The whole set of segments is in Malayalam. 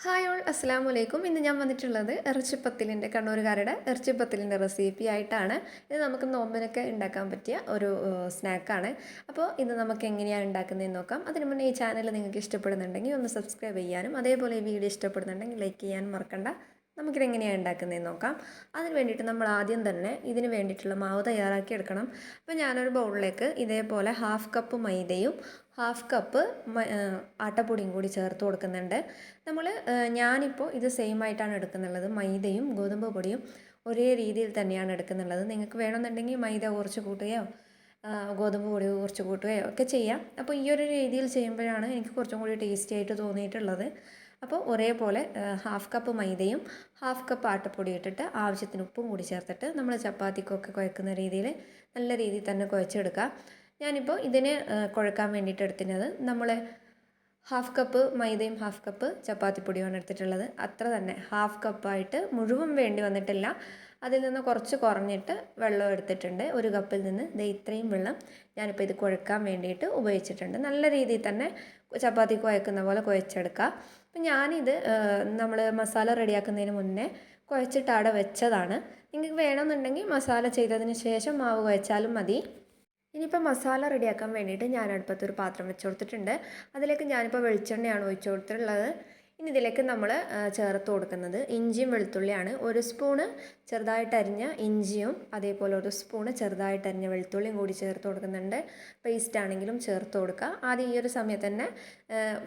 ഹായ് ഓൾ അസ്സലാമു അലൈക്കും. ഇന്ന് ഞാൻ വന്നിട്ടുള്ളത് ഇറച്ചിപ്പത്തിലിൻ്റെ കണ്ണൂരുകാരുടെ ഇറച്ചിപ്പത്തിലിൻ്റെ റെസിപ്പി ആയിട്ടാണ്. ഇത് നമുക്ക് നോമ്പിനൊക്കെ ഉണ്ടാക്കാൻ പറ്റിയ ഒരു സ്നാക്കാണ്. അപ്പോൾ ഇത് നമുക്ക് എങ്ങനെയാണ് ഉണ്ടാക്കുന്നതെന്ന് നോക്കാം. അതിന് മുന്നേ ഈ ചാനൽ നിങ്ങൾക്ക് ഇഷ്ടപ്പെടുന്നുണ്ടെങ്കിൽ ഒന്ന് സബ്സ്ക്രൈബ് ചെയ്യാനും അതേപോലെ ഈ വീഡിയോ ഇഷ്ടപ്പെടുന്നുണ്ടെങ്കിൽ ലൈക്ക് ചെയ്യാനും മറക്കണ്ട. നമുക്കിതെങ്ങനെയാണ് ഉണ്ടാക്കുന്നതെന്ന് നോക്കാം. അതിന് വേണ്ടിയിട്ട് നമ്മൾ ആദ്യം തന്നെ ഇതിന് വേണ്ടിയിട്ടുള്ള മാവ് തയ്യാറാക്കി എടുക്കണം. അപ്പോൾ ഞാനൊരു ബൗളിലേക്ക് ഇതേപോലെ ഹാഫ് കപ്പ് മൈദയും ഹാഫ് കപ്പ് ആട്ടപ്പൊടിയും കൂടി ചേർത്ത് കൊടുക്കുന്നുണ്ട്. ഞാനിപ്പോൾ ഇത് സെയിം ആയിട്ടാണ് എടുക്കുന്നുള്ളത്. മൈദയും ഗോതമ്പ് പൊടിയും ഒരേ രീതിയിൽ തന്നെയാണ് എടുക്കുന്നുള്ളത്. നിങ്ങൾക്ക് വേണമെന്നുണ്ടെങ്കിൽ മൈദ കുറച്ച് കൂട്ടുകയോ ഗോതമ്പ് പൊടി കുറച്ച് കൂട്ടുകയോ ഒക്കെ ചെയ്യാം. അപ്പോൾ ഈ ഒരു രീതിയിൽ ചെയ്യുമ്പോഴാണ് എനിക്ക് കുറച്ചും കൂടി ടേസ്റ്റി ആയിട്ട് തോന്നിയിട്ടുള്ളത്. അപ്പോൾ ഒരേപോലെ ഹാഫ് കപ്പ് മൈദയും ഹാഫ് കപ്പ് ആട്ടപ്പൊടി ഇട്ടിട്ട് ആവശ്യത്തിന് ഉപ്പും കൂടി ചേർത്തിട്ട് നമ്മൾ ചപ്പാത്തിക്കൊക്കെ കുഴക്കുന്ന രീതിയിൽ നല്ല രീതിയിൽ തന്നെ കുഴച്ചെടുക്കുക. ഞാനിപ്പോൾ ഇതിന് കുഴക്കാൻ വേണ്ടിയിട്ട് എടുത്തിരുന്നത് നമ്മൾ ഹാഫ് കപ്പ് മൈദയും ഹാഫ് കപ്പ് ചപ്പാത്തിപ്പൊടിയുമാണ് എടുത്തിട്ടുള്ളത്. അത്ര തന്നെ ഹാഫ് കപ്പായിട്ട് മുഴുവൻ വേണ്ടി വന്നിട്ടില്ല. അതിൽ നിന്ന് കുറച്ച് കുറഞ്ഞിട്ട് വെള്ളം എടുത്തിട്ടുണ്ട്. ഒരു കപ്പിൽ നിന്ന് ഇത്രയും വെള്ളം ഞാനിപ്പോൾ ഇത് കുഴക്കാൻ വേണ്ടിയിട്ട് ഉപയോഗിച്ചിട്ടുണ്ട്. നല്ല രീതിയിൽ തന്നെ ചപ്പാത്തി കുഴക്കുന്ന പോലെ കുഴച്ചെടുക്കുക. അപ്പം ഞാനിത് നമ്മൾ മസാല റെഡിയാക്കുന്നതിന് മുന്നേ കുഴച്ചിട്ട് അവിടെ വെച്ചതാണ്. നിങ്ങൾക്ക് വേണമെന്നുണ്ടെങ്കിൽ മസാല ചെയ്തതിന് ശേഷം മാവ് കുഴച്ചാലും മതി. ഇനിയിപ്പോൾ മസാല റെഡിയാക്കാൻ വേണ്ടിയിട്ട് ഞാൻ അടുപ്പത്തൊരു പാത്രം വെച്ച് കൊടുത്തിട്ടുണ്ട്. അതിലേക്ക് ഞാനിപ്പോൾ വെളിച്ചെണ്ണയാണ് ഒഴിച്ചു കൊടുത്തിട്ടുള്ളത്. ഇനി ഇതിലേക്ക് നമ്മൾ ചേർത്ത് കൊടുക്കുന്നത് ഇഞ്ചിയും വെളുത്തുള്ളിയാണ്. ഒരു സ്പൂണ് ചെറുതായിട്ട് അരിഞ്ഞ ഇഞ്ചിയും അതേപോലെ ഒരു സ്പൂണ് ചെറുതായിട്ട് അരിഞ്ഞ വെളുത്തുള്ളിയും കൂടി ചേർത്ത് കൊടുക്കുന്നുണ്ട്. പേസ്റ്റ് ആണെങ്കിലും ചേർത്ത് കൊടുക്കുക. ആദ്യം ഈ ഒരു സമയത്ത് തന്നെ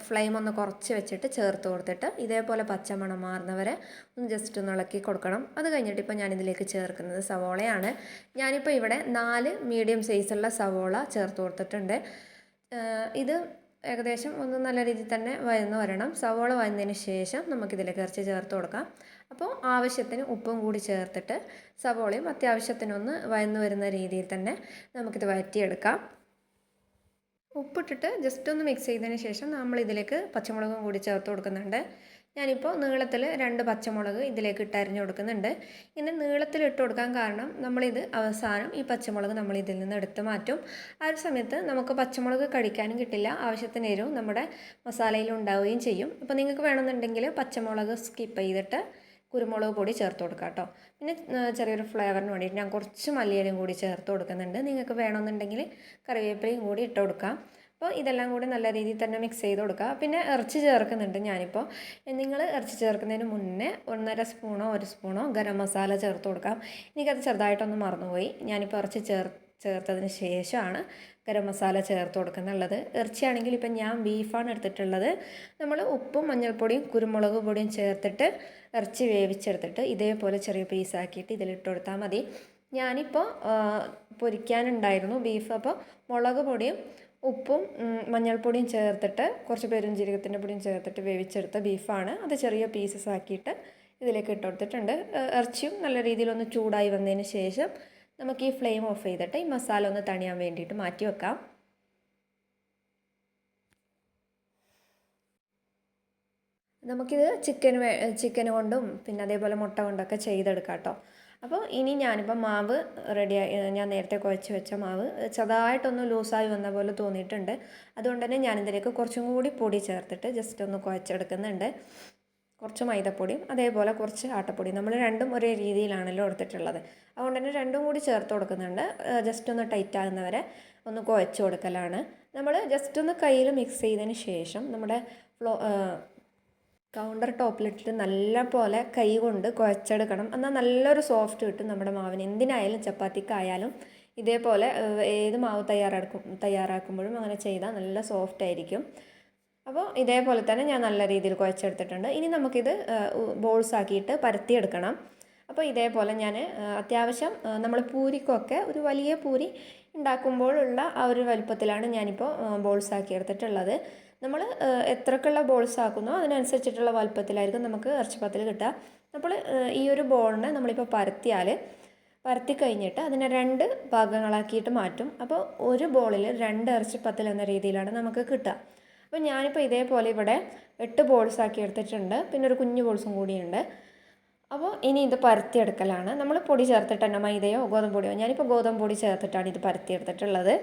ഫ്ലെയിം ഒന്ന് കുറച്ച് വെച്ചിട്ട് ചേർത്ത് കൊടുത്തിട്ട് ഇതേപോലെ പച്ചമണം മാറുന്നവരെ ഒന്ന് ജസ്റ്റ് ഒന്ന് ഇളക്കി കൊടുക്കണം. അത് കഴിഞ്ഞിട്ട് ഇപ്പോൾ ഞാനിതിലേക്ക് ചേർക്കുന്നത് സവോളയാണ്. ഞാനിപ്പോൾ ഇവിടെ 4 മീഡിയം സൈസുള്ള സവോള ചേർത്ത് കൊടുത്തിട്ടുണ്ട്. ഇത് ഏകദേശം ഒന്ന് നല്ല രീതിയിൽ തന്നെ വഴന്ന് വരണം. സവോള വഴന്നതിന് ശേഷം നമുക്കിതിലേക്ക് ഇറച്ചി ചേർത്ത് കൊടുക്കാം. അപ്പോൾ ആവശ്യത്തിന് ഉപ്പും കൂടി ചേർത്തിട്ട് സവോളയും അത്യാവശ്യത്തിനൊന്ന് വഴന്ന് വരുന്ന രീതിയിൽ തന്നെ നമുക്കിത് വഴറ്റിയെടുക്കാം. ഉപ്പിട്ടിട്ട് ജസ്റ്റ് ഒന്ന് മിക്സ് ചെയ്തതിന് ശേഷം നമ്മളിതിലേക്ക് പച്ചമുളകും കൂടി ചേർത്ത് കൊടുക്കുന്നുണ്ട്. ഞാനിപ്പോൾ നീളത്തിൽ 2 പച്ചമുളക് ഇതിലേക്ക് അരിഞ്ഞു കൊടുക്കുന്നുണ്ട്. ഇങ്ങനെ നീളത്തിൽ ഇട്ട് കൊടുക്കാൻ കാരണം നമ്മളിത് അവസാനം ഈ പച്ചമുളക് നമ്മൾ ഇതിൽ നിന്ന് എടുത്ത് മാറ്റും. ആ ഒരു സമയത്ത് നമുക്ക് പച്ചമുളക് കഴിക്കാനും കിട്ടില്ല, ആവശ്യത്തിന് എരിവും നമ്മുടെ മസാലയിൽ ഉണ്ടാവുകയും ചെയ്യും. അപ്പോൾ നിങ്ങൾക്ക് വേണമെന്നുണ്ടെങ്കിൽ പച്ചമുളക് സ്കിപ്പ് ചെയ്തിട്ട് കുരുമുളക് പൊടി ചേർത്ത് കൊടുക്കാം കേട്ടോ. പിന്നെ ചെറിയൊരു ഫ്ലേവറിന് വേണ്ടിയിട്ട് ഞാൻ കുറച്ച് മല്ലിയിലയും കൂടി ചേർത്ത് കൊടുക്കുന്നുണ്ട്. നിങ്ങൾക്ക് വേണമെന്നുണ്ടെങ്കിൽ കറിവേപ്പിലയും കൂടി ഇട്ട് കൊടുക്കാം. അപ്പോൾ ഇതെല്ലാം കൂടി നല്ല രീതിയിൽ തന്നെ മിക്സ് ചെയ്ത് കൊടുക്കുക. പിന്നെ ഇറച്ചി ചേർക്കുന്നുണ്ട് ഞാനിപ്പോൾ. നിങ്ങൾ ഇറച്ചി ചേർക്കുന്നതിന് മുന്നേ 1.5 സ്പൂണോ 1 സ്പൂണോ ഗരം മസാല ചേർത്ത് കൊടുക്കാം. എനിക്കത് ചെറുതായിട്ടൊന്ന് മറന്നുപോയി. ഞാനിപ്പോൾ ഇറച്ചി ചേർത്തതിന് ശേഷമാണ് ഗരം മസാല ചേർത്ത് കൊടുക്കുന്നുള്ളത്. ഇറച്ചിയാണെങ്കിൽ ഇപ്പം ഞാൻ ബീഫാണ് എടുത്തിട്ടുള്ളത്. നമ്മൾ ഉപ്പും മഞ്ഞൾപ്പൊടിയും കുരുമുളക് പൊടിയും ചേർത്തിട്ട് ഇറച്ചി വേവിച്ചെടുത്തിട്ട് ഇതേപോലെ ചെറിയ പീസാക്കിയിട്ട് ഇതിലിട്ട് കൊടുത്താൽ മതി. ഞാനിപ്പോൾ പൊരിക്കാനുണ്ടായിരുന്നു ബീഫ്. അപ്പോൾ മുളക് പൊടിയും ഉപ്പും മഞ്ഞൾപ്പൊടിയും ചേർത്തിട്ട് കുറച്ച് പെരുംജീരകത്തിൻ്റെ പൊടിയും ചേർത്തിട്ട് വേവിച്ചെടുത്ത ബീഫാണ്. അത് ചെറിയ പീസസ് ആക്കിയിട്ട് ഇതിലേക്ക് ഇട്ട് കൊടുത്തിട്ടുണ്ട്. ഇറച്ചിയും നല്ല രീതിയിലൊന്ന് ചൂടായി വന്നതിന് ശേഷം നമുക്ക് ഈ ഫ്ലെയിം ഓഫ് ചെയ്തിട്ട് ഈ മസാല ഒന്ന് തണിയാൻ വേണ്ടിയിട്ട് മാറ്റി വെക്കാം. നമുക്കിത് ചിക്കൻ കൊണ്ടും പിന്നെ അതേപോലെ മുട്ട കൊണ്ടൊക്കെ ചെയ്തെടുക്കാം കേട്ടോ. അപ്പോൾ ഇനി ഞാനിപ്പോൾ മാവ് ഞാൻ നേരത്തെ കുഴച്ച് വെച്ച മാവ് ചെറുതായിട്ടൊന്ന് ലൂസായി വന്ന പോലെ തോന്നിയിട്ടുണ്ട്. അതുകൊണ്ട് തന്നെ ഞാനിതിലേക്ക് കുറച്ചും കൂടി പൊടി ചേർത്തിട്ട് ജസ്റ്റ് ഒന്ന് കുഴച്ചെടുക്കുന്നുണ്ട്. കുറച്ച് മൈദപ്പൊടിയും അതേപോലെ കുറച്ച് ആട്ടപ്പൊടിയും, നമ്മൾ രണ്ടും ഒരേ രീതിയിലാണല്ലോ എടുത്തിട്ടുള്ളത്. അതുകൊണ്ട് തന്നെ രണ്ടും കൂടി ചേർത്ത് കൊടുക്കുന്നുണ്ട്. ജസ്റ്റ് ഒന്ന് ടൈറ്റ് ആകുന്നവരെ ഒന്ന് കുഴച്ച് കൊടുക്കലാണ്. നമ്മൾ ജസ്റ്റ് ഒന്ന് കയ്യിൽ മിക്സ് ചെയ്തതിന് ശേഷം നമ്മുടെ കൗണ്ടർ ടോപ്പിലിട്ടിട്ട് നല്ല പോലെ കൈ കൊണ്ട് കുഴച്ചെടുക്കണം. എന്നാൽ നല്ലൊരു സോഫ്റ്റ് കിട്ടും നമ്മുടെ മാവിന്. എന്തിനായാലും ചപ്പാത്തിക്കായാലും ഇതേപോലെ ഏത് മാവ് തയ്യാറാക്കുമ്പോഴും അങ്ങനെ ചെയ്താൽ നല്ല സോഫ്റ്റ് ആയിരിക്കും. അപ്പോൾ ഇതേപോലെ തന്നെ ഞാൻ നല്ല രീതിയിൽ കുഴച്ചെടുത്തിട്ടുണ്ട്. ഇനി നമുക്കിത് ബോൾസ് ആക്കിയിട്ട് പരത്തിയെടുക്കണം. അപ്പോൾ ഇതേപോലെ ഞാൻ അത്യാവശ്യം നമ്മൾ പൂരിക്കൊക്കെ ഒരു വലിയ പൂരി ഉണ്ടാക്കുമ്പോഴുള്ള ആ ഒരു വലുപ്പത്തിലാണ് ഞാനിപ്പോൾ ബോൾസ് ആക്കി എടുത്തിട്ടുള്ളത്. നമ്മൾ എത്രക്കുള്ള ബോൾസ് ആക്കുന്നോ അതിനനുസരിച്ചിട്ടുള്ള വലുപ്പത്തിലായിരിക്കും നമുക്ക് ഇറച്ചിപ്പത്തിൽ കിട്ടുക. അപ്പോൾ ഈ ഒരു ബോളിനെ നമ്മളിപ്പോൾ പരത്തി കഴിഞ്ഞിട്ട് അതിനെ 2 ഭാഗങ്ങളാക്കിയിട്ട് മാറ്റും. അപ്പോൾ ഒരു ബോളിൽ 2 ഇറച്ചിപ്പത്തിൽ എന്ന രീതിയിലാണ് നമുക്ക് കിട്ടുക. അപ്പോൾ ഞാനിപ്പോൾ ഇതേപോലെ ഇവിടെ 8 ബോൾസ് ആക്കി എടുത്തിട്ടുണ്ട്. പിന്നെ ഒരു കുഞ്ഞു ബോൾസും കൂടിയുണ്ട്. അപ്പോൾ ഇനി ഇത് പരത്തിയെടുക്കലാണ്. നമ്മൾ പൊടി ചേർത്തിട്ട് തന്നെ മൈദയോ ഗോതമ്പ് പൊടിയോ, ഞാനിപ്പോൾ ഗോതമ്പ് പൊടി ചേർത്തിട്ടാണ് ഇത് പരത്തിയെടുത്തിട്ടുള്ളത്.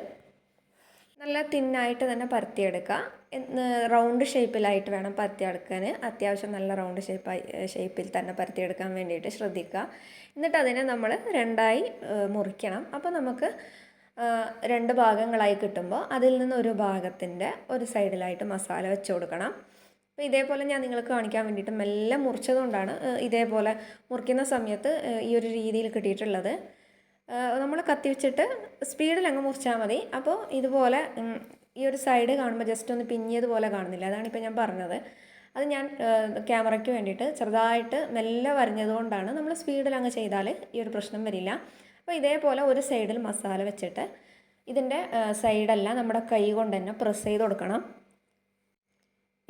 നല്ല തിന്നായിട്ട് തന്നെ പരത്തിയെടുക്കുക. റൗണ്ട് ഷേപ്പിലായിട്ട് വേണം പരത്തിയെടുക്കാൻ. അത്യാവശ്യം നല്ല റൗണ്ട് ഷേപ്പിൽ തന്നെ പരത്തിയെടുക്കാൻ വേണ്ടിയിട്ട് ശ്രദ്ധിക്കുക. എന്നിട്ട് അതിനെ നമ്മൾ രണ്ടായി മുറിക്കണം. അപ്പോൾ നമുക്ക് രണ്ട് ഭാഗങ്ങളായി കിട്ടുമ്പോൾ അതിൽ നിന്ന് ഒരു ഭാഗത്തിൻ്റെ ഒരു സൈഡിലായിട്ട് മസാല വെച്ച് കൊടുക്കണം. അപ്പോൾ ഇതേപോലെ ഞാൻ നിങ്ങൾക്ക് കാണിക്കാൻ വേണ്ടിയിട്ട് മെല്ലെ മുറിച്ചതുകൊണ്ടാണ് ഇതേപോലെ മുറിക്കുന്ന സമയത്ത് ഈ ഒരു രീതിയിൽ കിട്ടിയിട്ടുള്ളത്. നമ്മൾ കത്തി വെച്ചിട്ട് സ്പീഡിൽ അങ്ങ് മുറിച്ചാൽ മതി. അപ്പോൾ ഇതുപോലെ ഈ ഒരു സൈഡ് കാണുമ്പോൾ ജസ്റ്റ് ഒന്ന് പിഞ്ഞിയതുപോലെ കാണുന്നില്ല, അതാണിപ്പോൾ ഞാൻ പറഞ്ഞത്. അത് ഞാൻ ക്യാമറയ്ക്ക് വേണ്ടിയിട്ട് ചെറുതായിട്ട് മെല്ലെ വരഞ്ഞതുകൊണ്ടാണ്. നമ്മൾ സ്പീഡിൽ അങ്ങ് ചെയ്താൽ ഈ ഒരു പ്രശ്നം വരില്ല. അപ്പോൾ ഇതേപോലെ ഒരു സൈഡിൽ മസാല വെച്ചിട്ട് ഇതിൻ്റെ സൈഡെല്ലാം നമ്മുടെ കൈ കൊണ്ട് തന്നെ പ്രസ് ചെയ്ത് കൊടുക്കണം.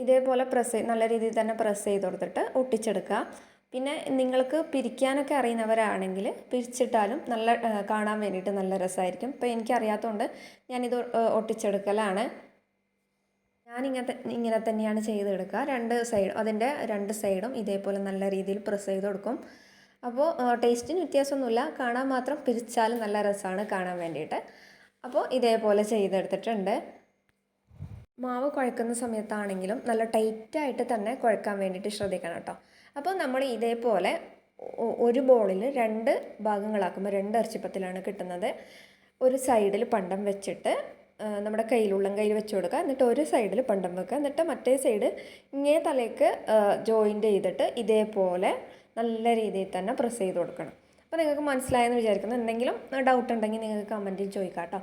ഇതേപോലെ നല്ല രീതിയിൽ തന്നെ പ്രസ് ചെയ്ത് കൊടുത്തിട്ട് ഒട്ടിച്ചെടുക്കുക. പിന്നെ നിങ്ങൾക്ക് പിരിക്കാനൊക്കെ അറിയുന്നവരാണെങ്കിൽ പിരിച്ചിട്ടാലും നല്ല കാണാൻ വേണ്ടിയിട്ട് നല്ല രസമായിരിക്കും. ഇപ്പോൾ എനിക്കറിയാത്തതുകൊണ്ട് ഞാനിത് ഒട്ടിച്ചെടുക്കലാണ്. ഇങ്ങനെ തന്നെയാണ് ചെയ്തെടുക്കുക. അതിൻ്റെ രണ്ട് സൈഡും ഇതേപോലെ നല്ല രീതിയിൽ പ്രസ് ചെയ്ത് കൊടുക്കും. അപ്പോൾ ടേസ്റ്റിന് വ്യത്യാസമൊന്നുമില്ല, കാണാൻ മാത്രം പിരിച്ചാലും നല്ല രസമാണ് കാണാൻ വേണ്ടിയിട്ട്. അപ്പോൾ ഇതേപോലെ ചെയ്തെടുത്തിട്ടുണ്ട്. മാവ് കുഴക്കുന്ന സമയത്താണെങ്കിലും നല്ല ടൈറ്റായിട്ട് തന്നെ കുഴക്കാൻ വേണ്ടിയിട്ട് ശ്രദ്ധിക്കണം കേട്ടോ. അപ്പോൾ നമ്മൾ ഇതേപോലെ ഒരു ബോളിൽ രണ്ട് ഭാഗങ്ങളാക്കുമ്പോൾ രണ്ട് ഇറച്ചിപ്പത്തിലാണ് കിട്ടുന്നത്. ഒരു സൈഡിൽ പണ്ടം വെച്ചിട്ട് നമ്മുടെ ഉള്ളം കയ്യിൽ വെച്ച് കൊടുക്കുക. എന്നിട്ട് ഒരു സൈഡിൽ പണ്ടം വെക്കുക. എന്നിട്ട് മറ്റേ സൈഡ് ഇങ്ങേ തലേക്ക് ജോയിൻ്റ് ചെയ്തിട്ട് ഇതേപോലെ നല്ല രീതിയിൽ തന്നെ പ്രസ് ചെയ്ത് കൊടുക്കണം. അപ്പോൾ നിങ്ങൾക്ക് മനസ്സിലായെന്ന് വിചാരിക്കുന്നു. എന്തെങ്കിലും ഡൗട്ട് ഉണ്ടെങ്കിൽ നിങ്ങൾക്ക് കമൻറ്റിൽ ചോദിക്കാം കേട്ടോ.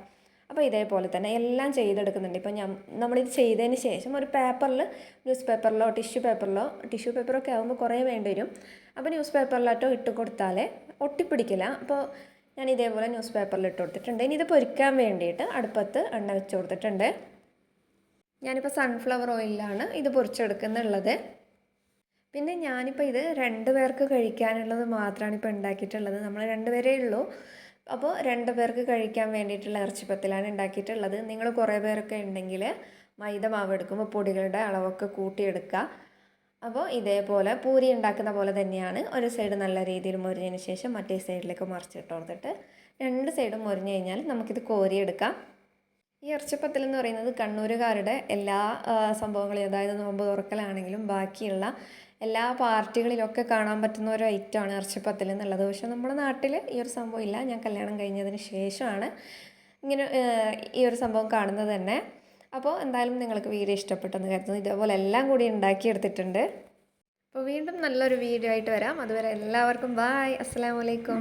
അപ്പോൾ ഇതേപോലെ തന്നെ എല്ലാം ചെയ്തെടുക്കുന്നുണ്ട്. ഇപ്പോൾ നമ്മളിത് ചെയ്തതിന് ശേഷം ഒരു പേപ്പറിൽ, ന്യൂസ് പേപ്പറിലോ ടിഷ്യൂ പേപ്പറൊക്കെ ആകുമ്പോൾ കുറേ വേണ്ടി വരും. അപ്പോൾ ന്യൂസ് പേപ്പറിലോട്ടോ ഇട്ട് കൊടുത്താലേ ഒട്ടിപ്പിടിക്കില്ല. അപ്പോൾ ഞാൻ ഇതേപോലെ ന്യൂസ് പേപ്പറിൽ ഇട്ട് കൊടുത്തിട്ടുണ്ട്. ഇനി ഇത് പൊരിക്കാൻ വേണ്ടിയിട്ട് അടുപ്പത്ത് എണ്ണ വെച്ച് കൊടുത്തിട്ടുണ്ട്. ഞാനിപ്പോൾ സൺഫ്ലവർ ഓയിലാണ് ഇത് പൊരിച്ചെടുക്കുന്നുള്ളത്. പിന്നെ ഞാനിപ്പോൾ ഇത് 2 പേർക്ക് കഴിക്കാനുള്ളത് മാത്രമാണ് ഇപ്പോൾ ഉണ്ടാക്കിയിട്ടുള്ളത്. നമ്മൾ 2 പേരേ ഉള്ളൂ. അപ്പോൾ 2 പേർക്ക് കഴിക്കാൻ വേണ്ടിയിട്ടുള്ള ഇറച്ചിപ്പത്തിലാണ് ഉണ്ടാക്കിയിട്ടുള്ളത്. നിങ്ങൾ കുറേ പേരൊക്കെ ഉണ്ടെങ്കിൽ മൈദ മാവ് എടുക്കുമ്പോൾ പൊടികളുടെ അളവൊക്കെ കൂട്ടിയെടുക്കുക. അപ്പോൾ ഇതേപോലെ പൂരി ഉണ്ടാക്കുന്ന പോലെ തന്നെയാണ്. ഒരു സൈഡ് നല്ല രീതിയിൽ മുരിഞ്ഞതിന് ശേഷം മറ്റേ സൈഡിലേക്ക് മറിച്ചിട്ട് കൊടുത്തിട്ട് 2 സൈഡും മുരിഞ്ഞ് കഴിഞ്ഞാൽ നമുക്കിത് കോരിയെടുക്കാം. ഈ ഇറച്ചിപ്പത്തിൽ എന്ന് പറയുന്നത് കണ്ണൂരുകാരുടെ എല്ലാ സംഭവങ്ങളും, അതായത് നോമ്പ് തുറക്കലാണെങ്കിലും ബാക്കിയുള്ള എല്ലാ പാർട്ടികളിലൊക്കെ കാണാൻ പറ്റുന്ന ഒരു ഐറ്റമാണ് ഇറച്ചിപ്പത്തിൽ എന്നുള്ളത്. പക്ഷേ നമ്മുടെ നാട്ടിൽ ഈ ഒരു സംഭവം ഇല്ല. ഞാൻ കല്യാണം കഴിഞ്ഞതിന് ശേഷമാണ് ഇങ്ങനെ ഈ ഒരു സംഭവം കാണുന്നത് തന്നെ. അപ്പോൾ എന്തായാലും നിങ്ങൾക്ക് വീഡിയോ ഇഷ്ടപ്പെട്ടെന്ന് കരുതുന്നു. ഇതേപോലെ എല്ലാം കൂടി ഉണ്ടാക്കിയെടുത്തിട്ടുണ്ട്. അപ്പോൾ വീണ്ടും നല്ലൊരു വീഡിയോ ആയിട്ട് വരാം. അതുവരെ എല്ലാവർക്കും ബായ്, അസ്സലാമു അലൈക്കും.